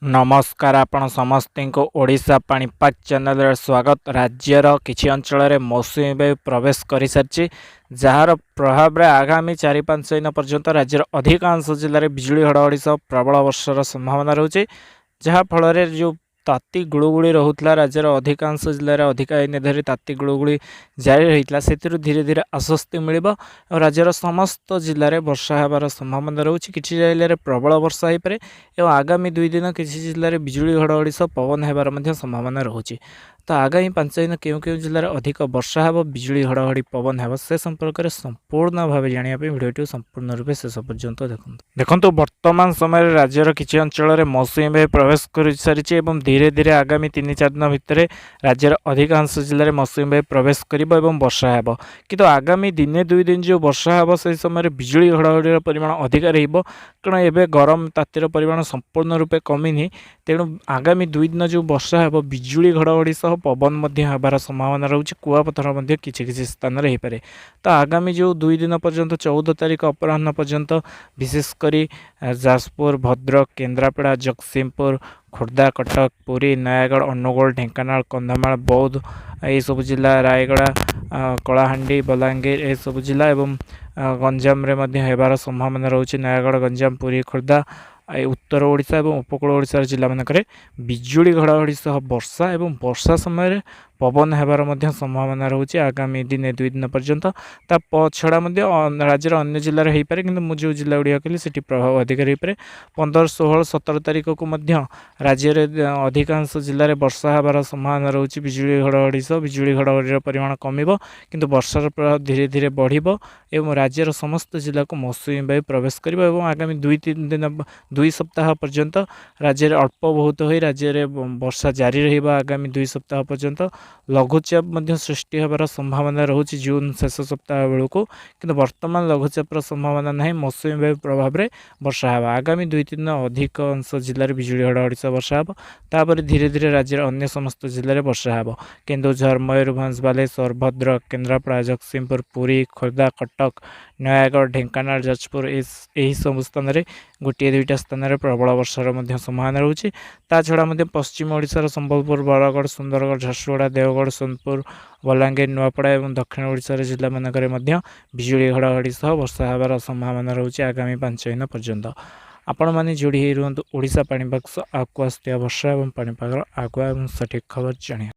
नमस्कार आपण समस्त को ओडिशा पाणीपाग चैनल रे स्वागत। राज्यर किछि अंचल रे मौसुमी वायु प्रवेश कर सारी जार प्रभाव रे आगामी 4-5 दिन पर्यंत राज्यर अधिकांश जिले में बिजुली घड़घड़ी सह प्रबल वर्षार संभावना रोचे। जहाँ फल जो ताती गुड़गुड़ी रोला राज्यर अधिकांश जिले में अधिका दिन धरी ताती गुड़गुड़ी जारी रही से धीरे धीरे आश्वस्ति मिल राज्यर समस्त जिले में वर्षा होबार संभावना रोचे। किसी जिले में प्रबल वर्षा हो पाए और आगामी 2 दिन किसी जिले में बिजुली घड़घड़ी सह पवन होबार संभावना रोचे। तो आगामी 5 दिन क्यों जिले में अधिक वर्षा हो बिजुली घड़घड़ी पवन हो से संपर्क में संपूर्ण भाव जानापी भिडियो संपूर्ण रूप शेष पर्यंत देखो। वर्तमान समय राज्यर किसी अंचल में मौसुमी वायु प्रवेश कर सारी धीरे धीरे आगामी 3-4 दिन भितर राज्यर अधिकांश जिले में मौसुमी वायु प्रवेश कर वर्षा हो कि आगामी दिने 2 दिन जो वर्षा हो से समय बिजुली घड़घड़ी परिमाण अधिक कारण एवं गरम तातीर परिमाण संपूर्ण रूपे कमिनी। तेणु आगामी 2 दिन जो वर्षा हो बिजुली घड़घड़ी सह पवन होबार संभावना रोचे। कुआपथर किसी स्थान में हो पाए। तो आगामी जो 2 दिन पर्यंत 14 तारीख अपराह्न पर्यंत विशेषकर जाजपुर, भद्रक, केन्द्रापड़ा, जगतसिंहपुर, खोर्धा, कटक, पुरी, नयागढ़, अनुगुल, ढेंकानाल, कंधमाल, बौद्ध ये सब जिला, रायगड़ा, कलाहांडी, बलांगीर ये सब जिला एवं गंजाम होबार संभावना रोचे। नयागढ़, गंजाम, पुरी, खोर्धा उत्तर ओडिशा और उपकूल ओडिशा जिला मानक बिजुली घड़घड़ी सह वर्षा और वर्षा समय पवन होबार संभावना रोचे आगामी दिने 2 दिन पर्यंत। ता छड़ा राज्यर अन्य जिले हो पाए कि मुझे जिला गुड़िया कहली से प्रभाव अधिक हो पाए। 15, 16, 17 तारीख को राज्य अधिकांश जिले में वर्षा होबार संभावना रोचे। बिजुली घड़घड़ी सह बिजुली घड़घड़ी परिमाण कमिबो किंतु वर्षार प्रभाव धीरे धीरे बढ़िबो एवं राज्यर समस्त जिला को मौसुमी वायु प्रवेश करिबो एवं आगामी 2 सप्ताह पर्यंत राज्य में अल्प बहुत हो राज्य में वर्षा जारी रहिबा। आगामी 2 सप्ताह पर्यंत लघुचाप सृष्टि होबार संभावना रोचे जून शेष सप्ताह बेलू को किंतु वर्तमान लघुचापर संभावना ना। मौसुमी वायु प्रभाव में वर्षा हो आगामी 2-3 दिन अधिक अंश जिले में बिजुली घड़घड़ी सह वर्षा हो तापर धीरे धीरे राज्य अन्य समस्त जिले में वर्षा हो। केन्दुझर, मयूरभंज, बालेश्वर, भद्रक, केन्द्रापड़ा, जगतसिंहपुर, पुरी, खोर्धा, कटक, नयागढ़, ढेंकानाल, जाजपुर यही सब स्थान में 1-2 स्थान में प्रबल वर्षार संभावना रोचे। ता छड़ा पश्चिम ओडिशार संबलपुर, बरगढ़, सुंदरगढ़, झारसुगुड़ा, देवगढ़, सोनपुर, बलांगीर, नुआपड़ा और दक्षिण ओडिशार जिला मानक बिजुली घड़घड़ी सह वर्षा होबार संभावना रोचे आगामी 5 दिन पर्यंत। आपण मैंने जोड़ी रुहतु ओडिशा पाणीपाग आगुआ आसुवा वर्षा और पाणीपाग आगुआ और सठिक खबर जानिए।